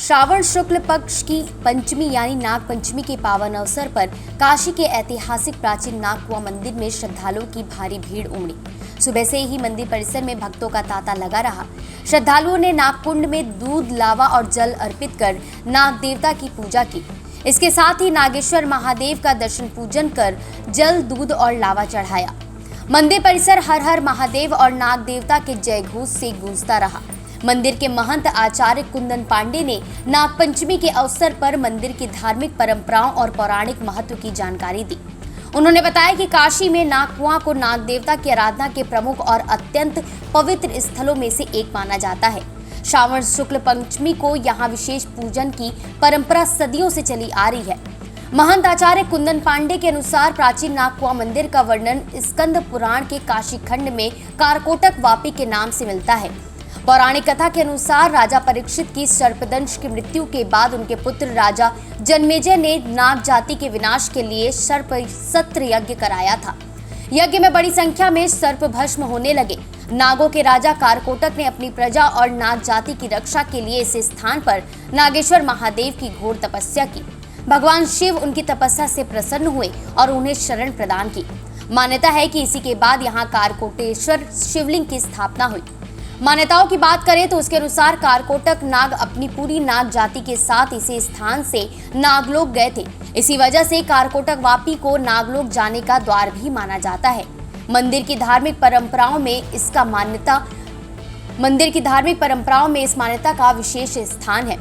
श्रावण शुक्ल पक्ष की पंचमी यानी नाग पंचमी के पावन अवसर पर काशी के ऐतिहासिक प्राचीन नागकुआं मंदिर में श्रद्धालुओं की भारी भीड़ उमड़ी। सुबह से ही मंदिर परिसर में भक्तों का तांता लगा रहा। श्रद्धालुओं ने नागकुंड में दूध, लावा और जल अर्पित कर नाग देवता की पूजा की। इसके साथ ही नागेश्वर महादेव का दर्शन पूजन कर जल, दूध और लावा चढ़ाया। मंदिर परिसर हर हर महादेव और नाग देवता के जय घोष से गूंजता रहा। मंदिर के महंत आचार्य कुंदन पांडे ने नागपंचमी के अवसर पर मंदिर की धार्मिक परंपराओं और पौराणिक महत्व की जानकारी दी। उन्होंने बताया कि काशी में नागकुआं को नाग देवता की आराधना के प्रमुख और अत्यंत पवित्र स्थलों में से एक माना जाता है। श्रावण शुक्ल पंचमी को यहाँ विशेष पूजन की परंपरा सदियों से चली आ रही है। महंत आचार्य कुंदन पांडे के अनुसार प्राचीन नागकुआं मंदिर का वर्णन स्कंद पुराण के काशी खंड में कारकोटक वापी के नाम से मिलता है। पौराणिक कथा के अनुसार राजा परीक्षित की सर्पदंश की मृत्यु के बाद उनके पुत्र राजा जन्मेजय ने नाग जाति के विनाश के लिए सर्प सत्र यज्ञ कराया था। यज्ञ में बड़ी संख्या में सर्प भस्म होने लगे। नागों के राजा कारकोटक ने अपनी प्रजा और नाग जाति की रक्षा के लिए इस स्थान पर नागेश्वर महादेव की घोर तपस्या की। भगवान शिव उनकी तपस्या से प्रसन्न हुए और उन्हें शरण प्रदान की। मान्यता है कि इसी के बाद यहाँ कारकोटेश्वर शिवलिंग की स्थापना हुई। मान्यताओं की बात करें तो उसके अनुसार कारकोटक नाग अपनी पूरी नाग जाति के साथ इसी स्थान से नागलोक गए थे। इसी वजह से कारकोटक वापी को नागलोक जाने का द्वार भी माना जाता है। मंदिर की धार्मिक परंपराओं में इस मान्यता का विशेष स्थान है।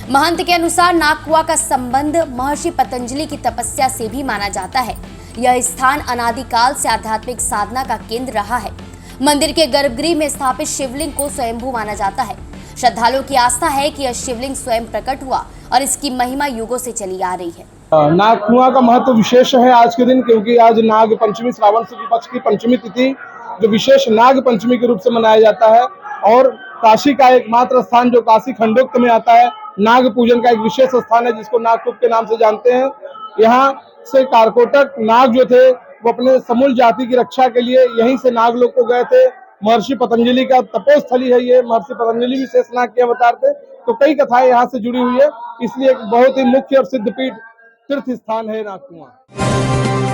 महंत के अनुसार नागकुआं का संबंध महर्षि पतंजलि की तपस्या से भी माना जाता है। यह स्थान अनादिकाल से आध्यात्मिक साधना का केंद्र रहा है। मंदिर के गर्भगृह में स्थापित शिवलिंग को स्वयंभू माना जाता है। श्रद्धालुओं की आस्था है कि यह शिवलिंग स्वयं प्रकट हुआ और इसकी महिमा युगों से चली आ रही है। नागकुआं का महत्व विशेष है आज के दिन, क्योंकि आज नाग पंचमी, श्रावण शुक्ल पक्ष की पंचमी तिथि जो विशेष नाग पंचमी के रूप से मनाया जाता है। और काशी का एकमात्र स्थान जो काशी खंडोक्त में आता है, नाग पूजन का एक विशेष स्थान है जिसको नागकुप के नाम से जानते हैं। यहाँ से कारकोटक नाग जो थे वो अपने समूल जाति की रक्षा के लिए यहीं से नागलोक को गए थे। महर्षि पतंजलि का तपोस्थली है ये। महर्षि पतंजलि भी शेषनाग के अवतार थे, तो कई कथाएं यहाँ से जुड़ी हुई है। इसलिए एक बहुत ही मुख्य और सिद्धपीठ तीर्थ स्थान है नागकुआं।